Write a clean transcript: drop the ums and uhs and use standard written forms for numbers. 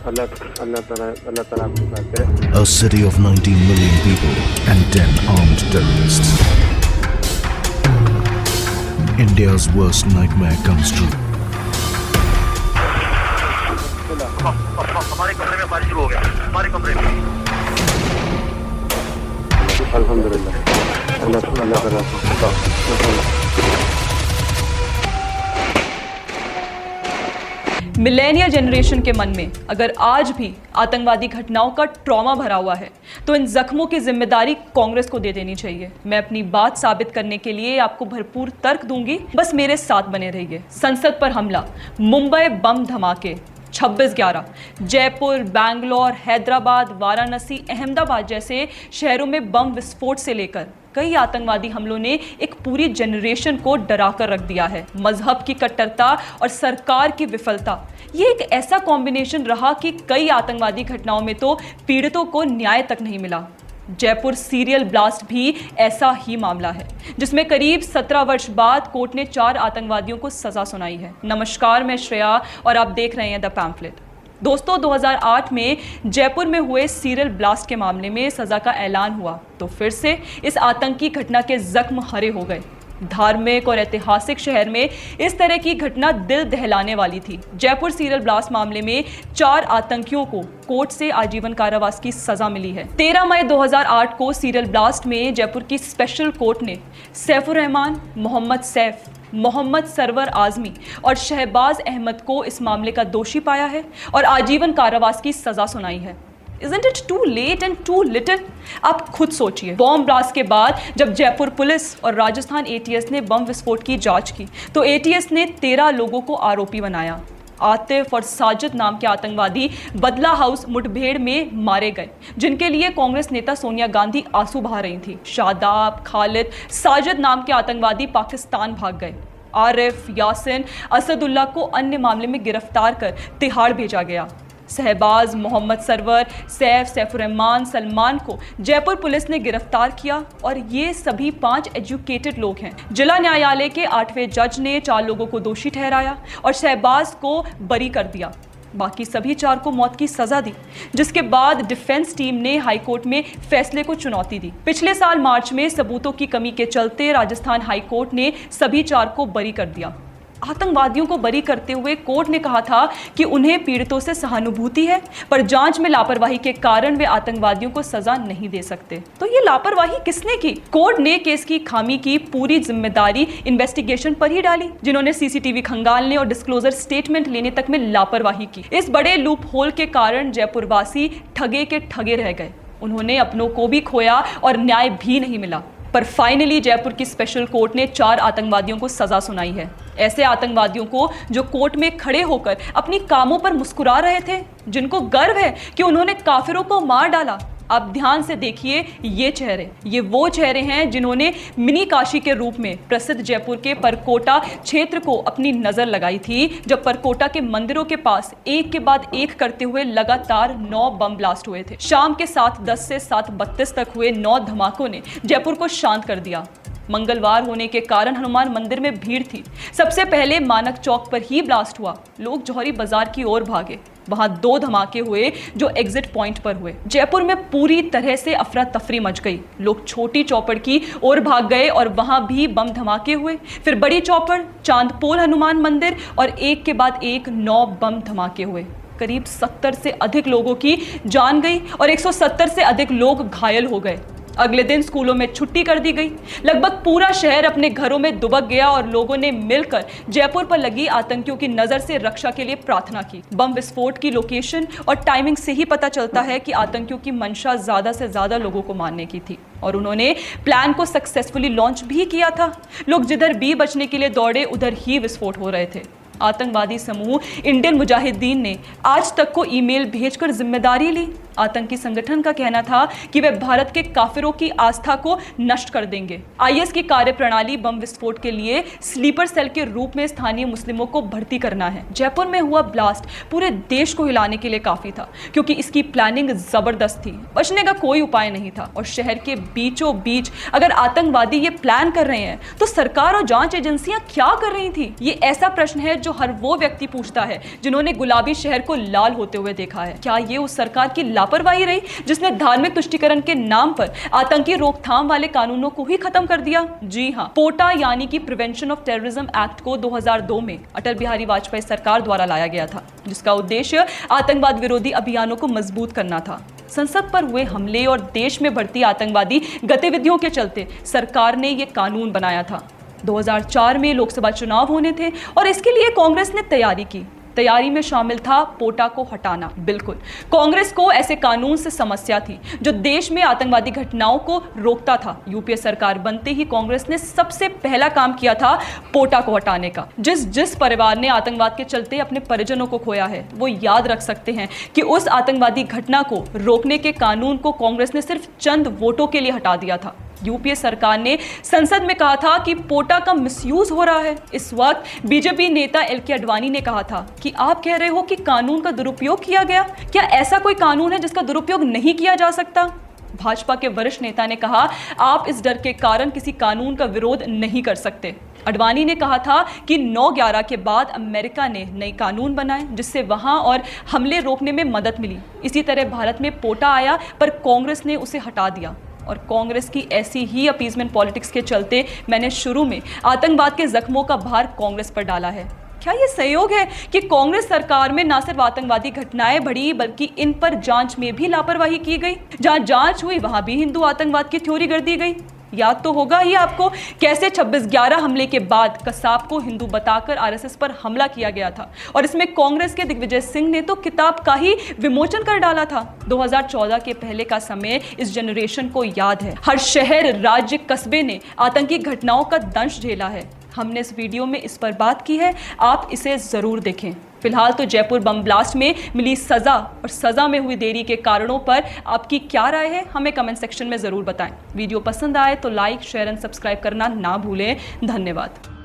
अल्लाह ताला आपकी बात करे। A city of 19 million people and 10 armed terrorists. India's worst nightmare comes true. हमारे कमरे में बारिश शुरू हो गया, हमारे कमरे में। अल्हम्दुलिल्लाह अल्लाह ताला। मिलेनियल जनरेशन के मन में अगर आज भी आतंकवादी घटनाओं का ट्रॉमा भरा हुआ है तो इन जख्मों की जिम्मेदारी कांग्रेस को दे देनी चाहिए। मैं अपनी बात साबित करने के लिए आपको भरपूर तर्क दूंगी, बस मेरे साथ बने रहिए। संसद पर हमला, मुंबई बम धमाके 26/11, जयपुर, बैंगलोर, हैदराबाद, वाराणसी, अहमदाबाद जैसे शहरों में बम विस्फोट से लेकर कई आतंकवादी हमलों ने एक पूरी जनरेशन को डरा कर रख दिया है। मजहब की कट्टरता और सरकार की विफलता, ये एक ऐसा कॉम्बिनेशन रहा कि कई आतंकवादी घटनाओं में तो पीड़ितों को न्याय तक नहीं मिला। जयपुर सीरियल ब्लास्ट भी ऐसा ही मामला है जिसमें करीब 17 वर्ष बाद कोर्ट ने 4 आतंकवादियों को सजा सुनाई है। नमस्कार, मैं श्रेया और आप देख रहे हैं द पैम्फलेट। दोस्तों, 2008 में जयपुर में हुए सीरियल ब्लास्ट के मामले में सजा का ऐलान हुआ तो फिर से इस आतंकी घटना के जख्म हरे हो गए। धार्मिक और ऐतिहासिक शहर में इस तरह की घटना दिल दहलाने वाली थी। जयपुर सीरियल ब्लास्ट मामले में 4 आतंकियों को कोर्ट से आजीवन कारावास की सजा मिली है। 13 मई 2008 को सीरियल ब्लास्ट में जयपुर की स्पेशल कोर्ट ने सैफुर रहमान, मोहम्मद सैफ, मोहम्मद सरवर आजमी और शहबाज अहमद को इस मामले का दोषी पाया है और आजीवन कारावास की सजा सुनाई है। Isn't it too late and too little? आप खुद सोचिए, बॉम्ब ब्लास्ट के बाद जब जयपुर पुलिस और राजस्थान एटीएस ने बम विस्फोट की जांच की तो एटीएस ने 13 लोगों को आरोपी बनाया। आतिफ और साजिद नाम के आतंकवादी बदला हाउस मुठभेड़ में मारे गए, जिनके लिए कांग्रेस नेता सोनिया गांधी आंसू बहा रही थी। शादाब, खालिद, साजिद नाम के आतंकवादी पाकिस्तान भाग गए। आरिफ, यासिन, असदुल्ला को अन्य मामले में गिरफ्तार कर तिहाड़ भेजा गया। शहबाज, मोहम्मद सरवर, सैफ, सैफुर्रहमान, सलमान को जयपुर पुलिस ने गिरफ्तार किया और ये सभी 5 एजुकेटेड लोग हैं। जिला न्यायालय के 8वें जज ने 4 लोगों को दोषी ठहराया और शहबाज को बरी कर दिया। बाकी सभी 4 को मौत की सजा दी, जिसके बाद डिफेंस टीम ने हाईकोर्ट में फैसले को चुनौती दी। पिछले साल मार्च में सबूतों की कमी के चलते राजस्थान हाईकोर्ट ने सभी 4 को बरी कर दिया। आतंकवादियों को बरी करते हुए कोर्ट ने कहा था कि उन्हें पीड़ितों से सहानुभूति है, पर जांच में लापरवाही के कारण वे आतंकवादियों को सजा नहीं दे सकते। तो ये लापरवाही किसने की? कोर्ट ने केस की खामी की पूरी जिम्मेदारी इन्वेस्टिगेशन पर ही डाली, जिन्होंने सीसीटीवी खंगालने और डिस्क्लोजर स्टेटमेंट लेने तक में लापरवाही की। इस बड़े लूप होल के कारण जयपुरवासी ठगे के ठगे रह गए। उन्होंने अपनों को भी खोया और न्याय भी नहीं मिला। पर फाइनली जयपुर की स्पेशल कोर्ट ने 4 आतंकवादियों को सजा सुनाई है। ऐसे आतंकवादियों को जो कोर्ट में खड़े होकर अपनी कामों पर मुस्कुरा रहे थे, जिनको गर्व है कि उन्होंने काफिरों को मार डाला। आप ध्यान से देखिए, ये वो चेहरे हैं जिन्होंने मिनी काशी के रूप में प्रसिद्ध जयपुर के परकोटा क्षेत्र को अपनी नजर लगाई थी, जब परकोटा के मंदिरों के पास एक के बाद एक करते हुए लगातार 9 बम ब्लास्ट हुए थे। शाम के 7:10 से 7:32 तक हुए 9 धमाकों ने जयपुर को शांत कर दिया। मंगलवार होने के कारण हनुमान मंदिर में भीड़ थी। सबसे पहले मानक चौक पर ही ब्लास्ट हुआ। लोग जौहरी बाजार की ओर भागे। वहां 2 धमाके हुए जो एग्जिट पॉइंट पर हुए। जयपुर में पूरी तरह से अफरा तफरी मच गई। लोग छोटी चौपड़ की ओर भाग गए और वहां भी बम धमाके हुए। फिर बड़ी चौपड़, चांदपोल हनुमान मंदिर और एक के बाद एक 9 बम धमाके हुए। करीब 70 से अधिक लोगों की जान गई और 170 से अधिक लोग घायल हो गए। अगले दिन स्कूलों में छुट्टी कर दी गई। लगभग पूरा शहर अपने घरों में दुबक गया और लोगों ने मिलकर जयपुर पर लगी आतंकियों की नजर से रक्षा के लिए प्रार्थना की। बम विस्फोट की लोकेशन और टाइमिंग से ही पता चलता है कि आतंकियों की मंशा ज्यादा से ज्यादा लोगों को मारने की थी और उन्होंने प्लान को सक्सेसफुली लॉन्च भी किया था। लोग जिधर भी बचने के लिए दौड़े उधर ही विस्फोट हो रहे थे। आतंकवादी समूह इंडियन मुजाहिदीन ने आज तक को ईमेल भेजकर जिम्मेदारी ली। आतंकी संगठन का कहना था कि वे भारत के काफिरों की आस्था को नष्ट कर देंगे। आईएस की कार्यप्रणाली बम विस्फोट के लिए स्लीपर सेल के रूप में स्थानीय मुस्लिमों को भर्ती करना है। जयपुर में हुआ ब्लास्ट पूरे देश को हिलाने के लिए काफी था, क्योंकि इसकी प्लानिंग जबरदस्त थी। बचने का कोई उपाय नहीं था और शहर के बीचों बीच अगर आतंकवादी ये प्लान कर रहे हैं तो सरकार और जांच एजेंसियां क्या कर रही थी? ये ऐसा प्रश्न है जो हर वो व्यक्ति पूछता है जिन्होंने गुलाबी शहर को लाल होते हुए देखा है। क्या ये उस सरकार की लापरवाही रही जिसने धार्मिक तुष्टीकरण के नाम पर आतंकी रोकथाम वाले कानूनों को ही खत्म कर दिया? जी हाँ, पोटा यानी कि प्रिवेंशन ऑफ टेररिज्म एक्ट को 2002 में अटल बिहारी वाजपेयी सरकार द्वारा लाया गया था, जिसका उद्देश्य आतंकवाद विरोधी अभियानों को मजबूत करना था। संसद पर हुए हमले और देश में बढ़ती आतंकवादी गतिविधियों के चलते सरकार ने यह कानून बनाया था। 2004 में लोकसभा चुनाव होने थे और इसके लिए कांग्रेस ने तैयारी की। तैयारी में शामिल था पोटा को हटाना। बिल्कुल, कांग्रेस को ऐसे कानून से समस्या थी जो देश में आतंकवादी घटनाओं को रोकता था। यूपीए सरकार बनते ही कांग्रेस ने सबसे पहला काम किया था पोटा को हटाने का। जिस परिवार ने आतंकवाद के चलते अपने परिजनों को खोया है वो याद रख सकते हैं कि उस आतंकवादी घटना को रोकने के कानून को कांग्रेस ने सिर्फ चंद वोटों के लिए हटा दिया था। यूपीए सरकार ने संसद में कहा था कि पोटा का मिसयूज हो रहा है। इस वक्त बीजेपी नेता एलके आडवाणी ने कहा था कि आप कह रहे हो कि कानून का दुरुपयोग किया गया। क्या ऐसा कोई कानून है जिसका दुरुपयोग नहीं किया जा सकता? भाजपा के वरिष्ठ नेता ने कहा, आप इस डर के कारण किसी कानून का विरोध नहीं कर सकते। आडवाणी ने कहा था कि 9/11 के बाद अमेरिका ने नए कानून बनाए जिससे वहां और हमले रोकने में मदद मिली। इसी तरह भारत में पोटा आया पर कांग्रेस ने उसे हटा दिया और कांग्रेस की ऐसी ही अपीजमेंट पॉलिटिक्स के चलते मैंने शुरू में आतंकवाद के जख्मों का भार कांग्रेस पर डाला है। क्या ये संयोग है कि कांग्रेस सरकार में न सिर्फ आतंकवादी घटनाएं बढ़ी बल्कि इन पर जांच में भी लापरवाही की गई? जहां जांच हुई वहां भी हिंदू आतंकवाद की थ्योरी कर दी गई। याद तो होगा ही आपको कैसे 26/11 हमले के बाद कसाब को हिंदू बताकर आरएसएस पर हमला किया गया था और इसमें कांग्रेस के दिग्विजय सिंह ने तो किताब का ही विमोचन कर डाला था। 2014 के पहले का समय इस जनरेशन को याद है। हर शहर, राज्य, कस्बे ने आतंकी घटनाओं का दंश झेला है। हमने इस वीडियो में इस पर बात की है, आप इसे जरूर देखें। फिलहाल तो जयपुर बम ब्लास्ट में मिली सजा और सजा में हुई देरी के कारणों पर आपकी क्या राय है, हमें कमेंट सेक्शन में जरूर बताएं। वीडियो पसंद आए तो लाइक, शेयर एंड सब्सक्राइब करना ना भूलें। धन्यवाद।